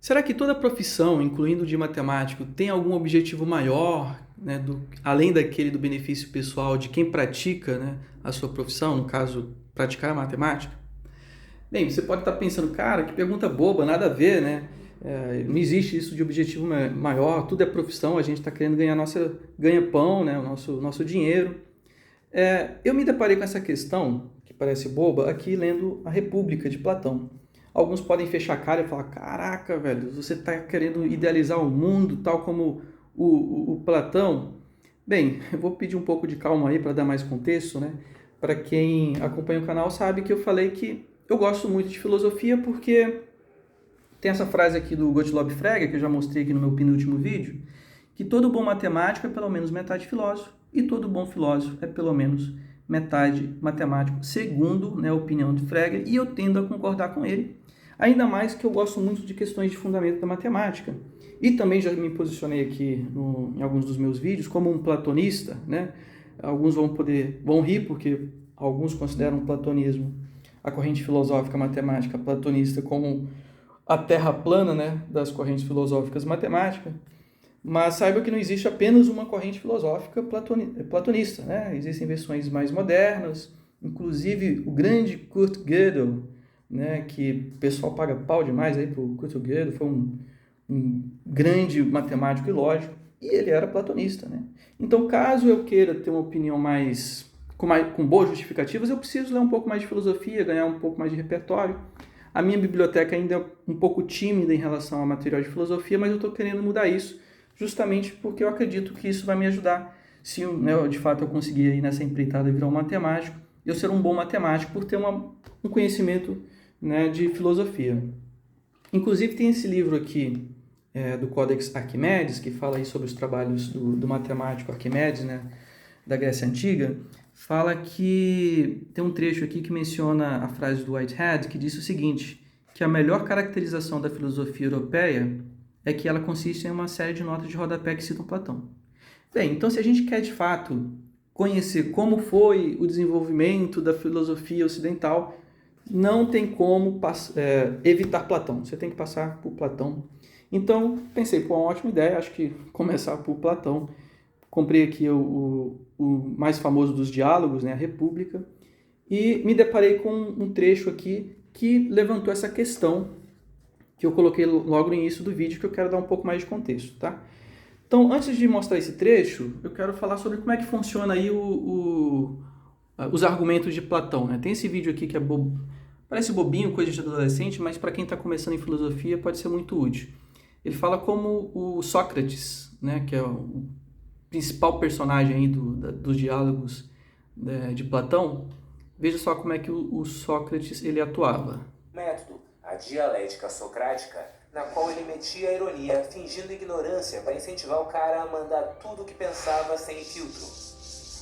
Será que toda profissão, incluindo o de matemático, tem algum objetivo maior, né, além daquele do benefício pessoal de quem pratica, né, a sua profissão, no caso, praticar a matemática? Bem, você pode estar pensando, cara, que pergunta boba, nada a ver, né? Não existe isso de objetivo maior, tudo é profissão, a gente está querendo ganhar ganha-pão, né, o nosso dinheiro. Eu me deparei com essa questão, que parece boba, aqui lendo A República, de Platão. Alguns podem fechar a cara e falar, caraca, velho, você está querendo idealizar o mundo tal como o Platão? Bem, eu vou pedir um pouco de calma aí para dar mais contexto, né? Para quem acompanha o canal sabe que eu falei que eu gosto muito de filosofia porque tem essa frase aqui do Gottlob Frege, que eu já mostrei aqui no meu penúltimo vídeo, que todo bom matemático é pelo menos metade filósofo e todo bom filósofo é pelo menos metade matemático, segundo, né, a opinião de Frege, e eu tendo a concordar com ele, ainda mais que eu gosto muito de questões de fundamento da matemática. E também já me posicionei aqui em alguns dos meus vídeos como um platonista, né? Alguns vão rir porque alguns consideram o platonismo, a corrente filosófica matemática platonista, como a terra plana, né, das correntes filosóficas matemáticas, mas saiba que não existe apenas uma corrente filosófica platonista, né? Existem versões mais modernas, inclusive o grande Kurt Gödel, né, que o pessoal paga pau demais aí pro Kurt Gödel, foi um grande matemático e lógico, e ele era platonista, né? Então, caso eu queira ter uma opinião com boas justificativas, eu preciso ler um pouco mais de filosofia, ganhar um pouco mais de repertório. A minha biblioteca ainda é um pouco tímida em relação ao material de filosofia, mas eu estou querendo mudar isso, justamente porque eu acredito que isso vai me ajudar. Se né, de fato eu conseguir ir nessa empreitada virar um matemático, eu ser um bom matemático por ter um conhecimento, né, de filosofia. Inclusive tem esse livro aqui, do Codex Arquimedes, que fala aí sobre os trabalhos do matemático Arquimedes, né, da Grécia Antiga. Fala que tem um trecho aqui que menciona a frase do Whitehead, que diz o seguinte, que a melhor caracterização da filosofia europeia é que ela consiste em uma série de notas de rodapé que citam Platão. Bem, então se a gente quer de fato conhecer como foi o desenvolvimento da filosofia ocidental, não tem como evitar Platão, você tem que passar por Platão. Então, pensei, pô, uma ótima ideia, acho que começar por Platão. Comprei aqui o mais famoso dos diálogos, né, a República, e me deparei com um trecho aqui que levantou essa questão que eu coloquei logo no início do vídeo, que eu quero dar um pouco mais de contexto, tá? Então, antes de mostrar esse trecho, eu quero falar sobre como é que funciona aí os argumentos de Platão, né? Tem esse vídeo aqui que parece bobinho, coisa de adolescente, mas para quem está começando em filosofia pode ser muito útil. Ele fala como o Sócrates, né, que é o principal personagem aí dos diálogos de Platão, veja só como é que o Sócrates ele atuava. Método, a dialética socrática, na qual ele metia a ironia, fingindo ignorância para incentivar o cara a mandar tudo o que pensava sem filtro.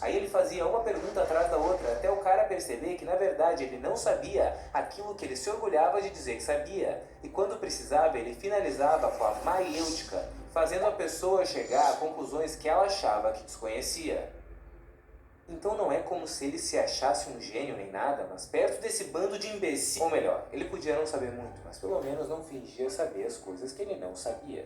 Aí ele fazia uma pergunta atrás da outra, até o cara perceber que na verdade ele não sabia aquilo que ele se orgulhava de dizer que sabia. E quando precisava, ele finalizava com a maiêutica, fazendo a pessoa chegar a conclusões que ela achava que desconhecia. Então não é como se ele se achasse um gênio nem nada, mas perto desse bando de imbecis. Ou melhor, ele podia não saber muito, mas pelo menos não fingia saber as coisas que ele não sabia.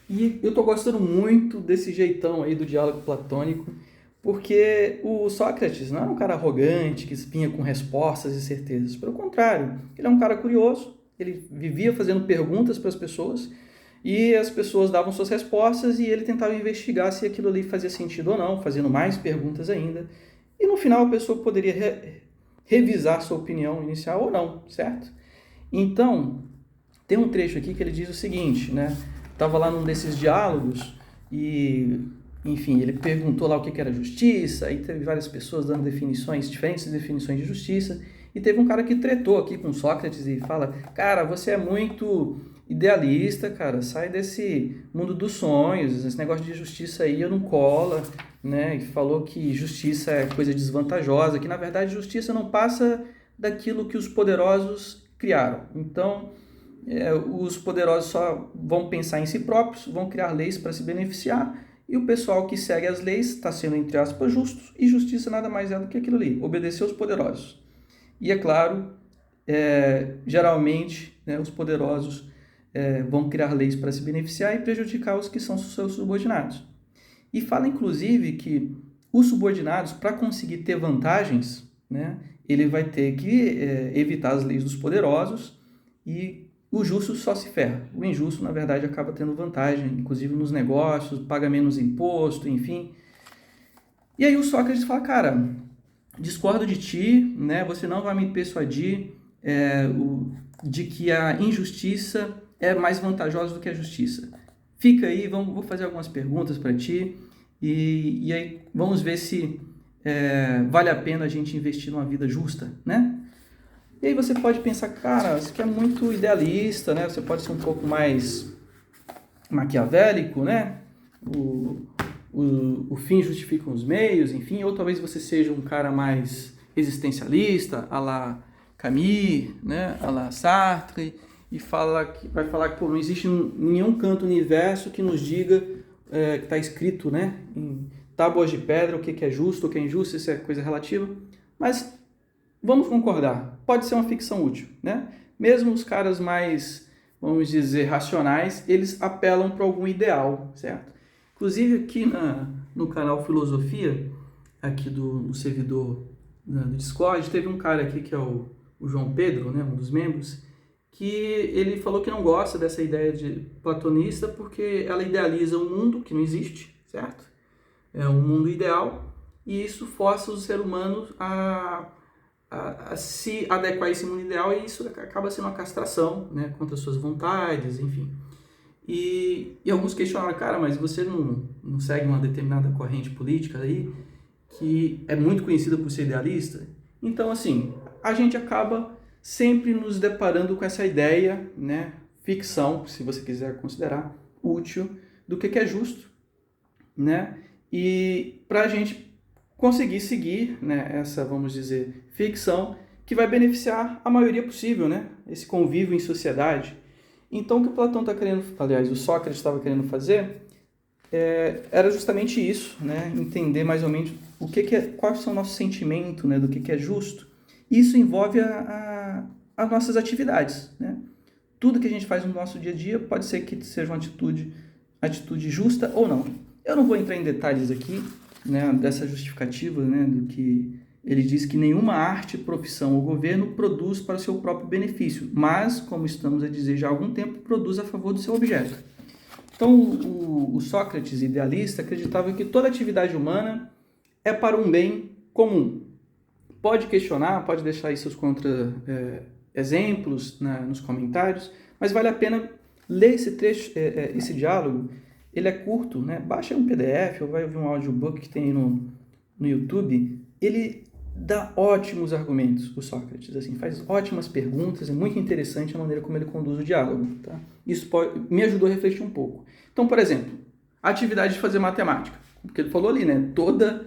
E eu tô gostando muito desse jeitão aí do diálogo platônico, porque o Sócrates não era um cara arrogante, que vinha com respostas e certezas. Pelo contrário, ele é um cara curioso, ele vivia fazendo perguntas para as pessoas, e as pessoas davam suas respostas e ele tentava investigar se aquilo ali fazia sentido ou não, fazendo mais perguntas ainda. E no final a pessoa poderia revisar sua opinião inicial ou não, certo? Então, tem um trecho aqui que ele diz o seguinte, né? Estava lá num desses diálogos e, enfim, ele perguntou lá o que era justiça, aí teve várias pessoas dando diferentes definições de justiça, e teve um cara que tretou aqui com Sócrates e fala, cara, você é muito idealista, cara, sai desse mundo dos sonhos, esse negócio de justiça aí eu não cola, né? E falou que justiça é coisa desvantajosa, que na verdade justiça não passa daquilo que os poderosos criaram. Então, os poderosos só vão pensar em si próprios, vão criar leis para se beneficiar, e o pessoal que segue as leis está sendo, entre aspas, justo, e justiça nada mais é do que aquilo ali, obedecer aos poderosos. E é claro, geralmente, né, os poderosos vão criar leis para se beneficiar e prejudicar os que são seus subordinados. E fala, inclusive, que os subordinados, para conseguir ter vantagens, né, ele vai ter que evitar as leis dos poderosos, e o justo só se ferra. O injusto, na verdade, acaba tendo vantagem, inclusive nos negócios, paga menos imposto, enfim. E aí o Sócrates fala, cara, discordo de ti, né, você não vai me persuadir de que a injustiça é mais vantajosa do que a justiça. Fica aí, vou fazer algumas perguntas para ti, e aí vamos ver se vale a pena a gente investir numa vida justa, né? E aí você pode pensar, cara, isso aqui é muito idealista, né? Você pode ser um pouco mais maquiavélico, né? O fim justifica os meios, enfim, ou talvez você seja um cara mais existencialista, à la Camus, né? À la Sartre, e vai falar que não existe nenhum canto no universo que nos diga, que está escrito, né, em tábuas de pedra, o que é justo, o que é injusto, isso é coisa relativa, mas vamos concordar, pode ser uma ficção útil, né? Mesmo os caras mais, vamos dizer, racionais, eles apelam para algum ideal, certo? Inclusive aqui no canal Filosofia, aqui do servidor do Discord, teve um cara aqui que é o João Pedro, né, um dos membros, que ele falou que não gosta dessa ideia de platonista porque ela idealiza um mundo que não existe, certo? É um mundo ideal, e isso força o ser humano a se adequar a esse mundo ideal, e isso acaba sendo uma castração, né, contra as suas vontades, enfim. E alguns questionaram, cara, mas você não segue uma determinada corrente política aí, que é muito conhecida por ser idealista? Então, assim, a gente acaba sempre nos deparando com essa ideia, né, ficção, se você quiser considerar, útil, do que é justo, né, e para a gente conseguir seguir, né, essa, vamos dizer, ficção, que vai beneficiar a maioria possível, né, esse convívio em sociedade. Então, o que o Platão está querendo, aliás, o Sócrates estava querendo fazer, era justamente isso, né, entender mais ou menos quais são o nosso sentimento, né, do que é justo. Isso envolve as nossas atividades, né? Tudo que a gente faz no nosso dia a dia pode ser que seja uma atitude justa ou não. Eu não vou entrar em detalhes aqui, né, dessa justificativa, né, do que ele diz que nenhuma arte, profissão ou governo produz para o seu próprio benefício, mas, como estamos a dizer já há algum tempo, produz a favor do seu objeto. Então, o Sócrates, idealista, acreditava que toda atividade humana é para um bem comum. Pode questionar, pode deixar aí seus exemplos nos comentários, mas vale a pena ler esse trecho, esse diálogo. Ele é curto, né? Baixa um PDF ou vai ouvir um audiobook que tem no YouTube. Ele dá ótimos argumentos, o Sócrates, assim, faz ótimas perguntas, é muito interessante a maneira como ele conduz o diálogo, tá? Isso me ajudou a refletir um pouco. Então, por exemplo, a atividade de fazer matemática, porque ele falou ali, né? Toda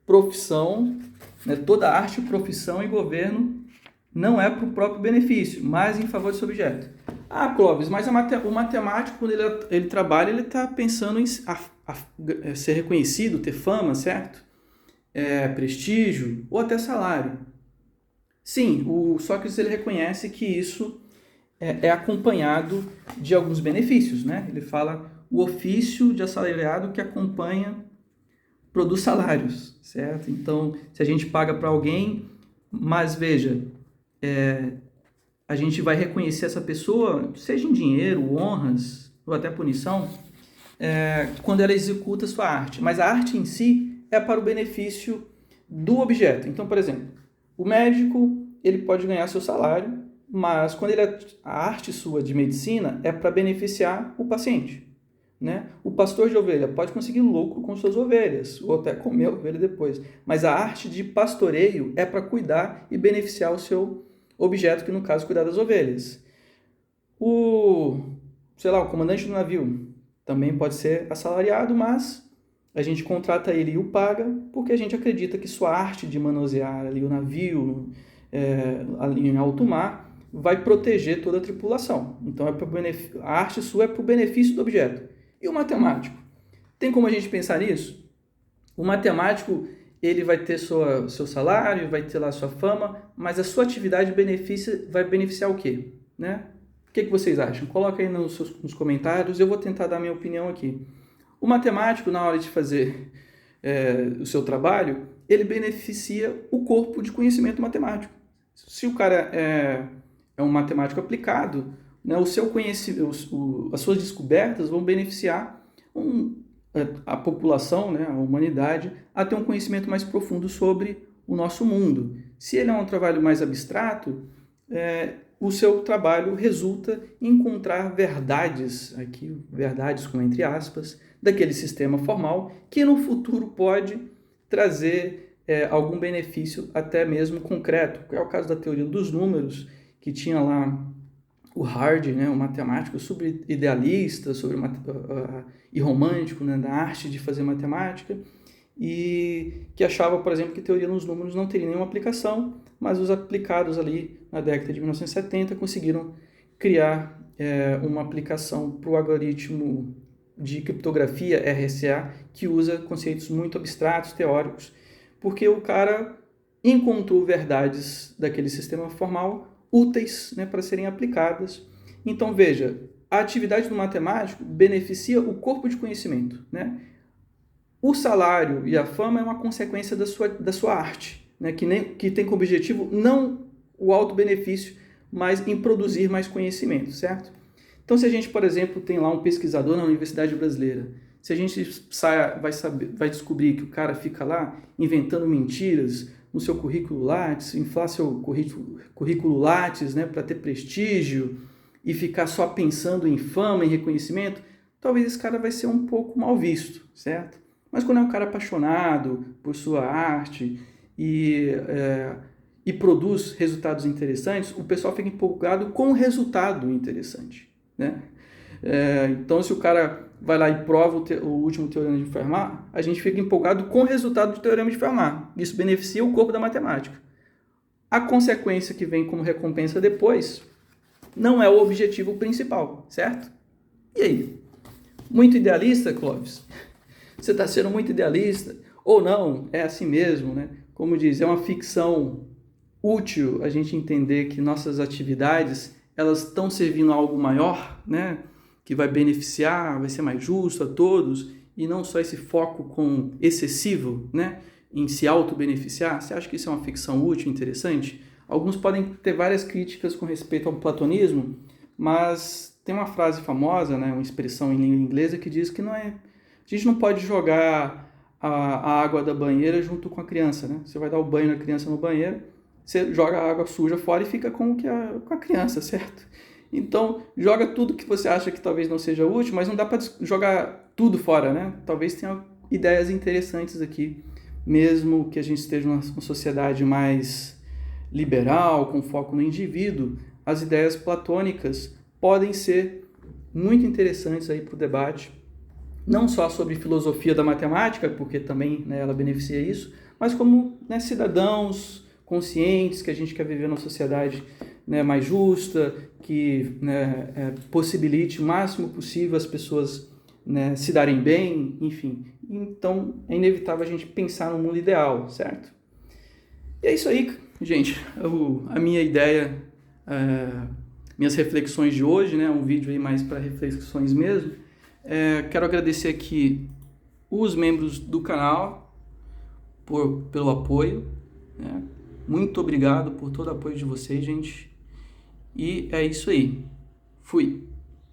profissão, né, toda arte, profissão e governo não é para o próprio benefício, mas em favor desse objeto. Ah, Clóvis, mas o matemático, quando ele trabalha, ele está pensando em ser reconhecido, ter fama, certo? Prestígio ou até salário. Sim, o Sócrates ele reconhece que isso é acompanhado de alguns benefícios, né? Ele fala o ofício de assalariado que produz salários, certo? Então, se a gente paga para alguém, mas veja, a gente vai reconhecer essa pessoa, seja em dinheiro, honras ou até punição, quando ela executa sua arte. Mas a arte em si é para o benefício do objeto. Então, por exemplo, o médico ele pode ganhar seu salário, mas quando a arte sua de medicina é para beneficiar o paciente. Né? O pastor de ovelha pode conseguir lucro com suas ovelhas, ou até comer a ovelha depois. Mas a arte de pastoreio é para cuidar e beneficiar o seu objeto, que no caso é cuidar das ovelhas. O comandante do navio também pode ser assalariado, mas a gente contrata ele e o paga porque a gente acredita que sua arte de manusear ali o navio ali em alto mar vai proteger toda a tripulação. Então a arte sua é para o benefício do objeto. E o matemático? Tem como a gente pensar nisso? O matemático ele vai ter seu salário, vai ter lá sua fama, mas a sua atividade vai beneficiar o quê? Né? O que vocês acham? Coloca aí nos comentários, eu vou tentar dar minha opinião aqui. O matemático, na hora de fazer o seu trabalho, ele beneficia o corpo de conhecimento matemático. Se o cara é um matemático aplicado, né, o seu conhecimento, as suas descobertas vão beneficiar a população, né, a humanidade, a ter um conhecimento mais profundo sobre o nosso mundo. Se ele é um trabalho mais abstrato, o seu trabalho resulta em encontrar verdades, aqui verdades com entre aspas, daquele sistema formal, que no futuro pode trazer algum benefício até mesmo concreto. É o caso da teoria dos números, que tinha lá o Hardy, né, um matemático super idealista e romântico, né, da arte de fazer matemática, e que achava, por exemplo, que teoria nos números não teria nenhuma aplicação, mas os aplicados ali na década de 1970 conseguiram criar uma aplicação para o algoritmo de criptografia RSA, que usa conceitos muito abstratos, teóricos, porque o cara encontrou verdades daquele sistema formal úteis, né, para serem aplicadas. Então, veja, a atividade do matemático beneficia o corpo de conhecimento, né? O salário e a fama é uma consequência da sua arte, né, que tem como objetivo não o alto benefício, mas em produzir mais conhecimento, certo? Então, se a gente, por exemplo, tem lá um pesquisador na Universidade Brasileira, se a gente vai descobrir que o cara fica lá inventando mentiras no seu currículo Lattes, inflar seu currículo Lattes, né, para ter prestígio e ficar só pensando em fama e reconhecimento, talvez esse cara vai ser um pouco mal visto, certo? Mas quando é um cara apaixonado por sua arte e produz resultados interessantes, o pessoal fica empolgado com o resultado interessante, né? Então, se o cara vai lá e prova o último teorema de Fermat, a gente fica empolgado com o resultado do teorema de Fermat. Isso beneficia o corpo da matemática. A consequência que vem como recompensa depois não é o objetivo principal, certo? E aí? Muito idealista, Clóvis? Você está sendo muito idealista? Ou não? É assim mesmo, né? Como diz, é uma ficção útil a gente entender que nossas atividades elas estão servindo a algo maior, né? Que vai beneficiar, vai ser mais justo a todos, e não só esse foco excessivo, né, em se auto-beneficiar. Você acha que isso é uma ficção útil, interessante? Alguns podem ter várias críticas com respeito ao platonismo, mas tem uma frase famosa, né, uma expressão em língua inglesa que diz que a gente não pode jogar a água da banheira junto com a criança, né? Você vai dar o banho na criança no banheiro, você joga a água suja fora e fica com a criança, certo? Então, joga tudo que você acha que talvez não seja útil, mas não dá para jogar tudo fora, né? Talvez tenha ideias interessantes aqui, mesmo que a gente esteja numa sociedade mais liberal, com foco no indivíduo, as ideias platônicas podem ser muito interessantes aí para o debate, não só sobre filosofia da matemática, porque também, né, ela beneficia isso, mas como, né, cidadãos conscientes que a gente quer viver numa sociedade, né, mais justa, que, né, possibilite o máximo possível as pessoas, né, se darem bem, enfim. Então, é inevitável a gente pensar no mundo ideal, certo? E é isso aí, gente. A minha ideia, minhas reflexões de hoje, né, um vídeo aí mais para reflexões mesmo. Quero agradecer aqui os membros do canal pelo apoio, né? Muito obrigado por todo o apoio de vocês, gente. E é isso aí. Fui!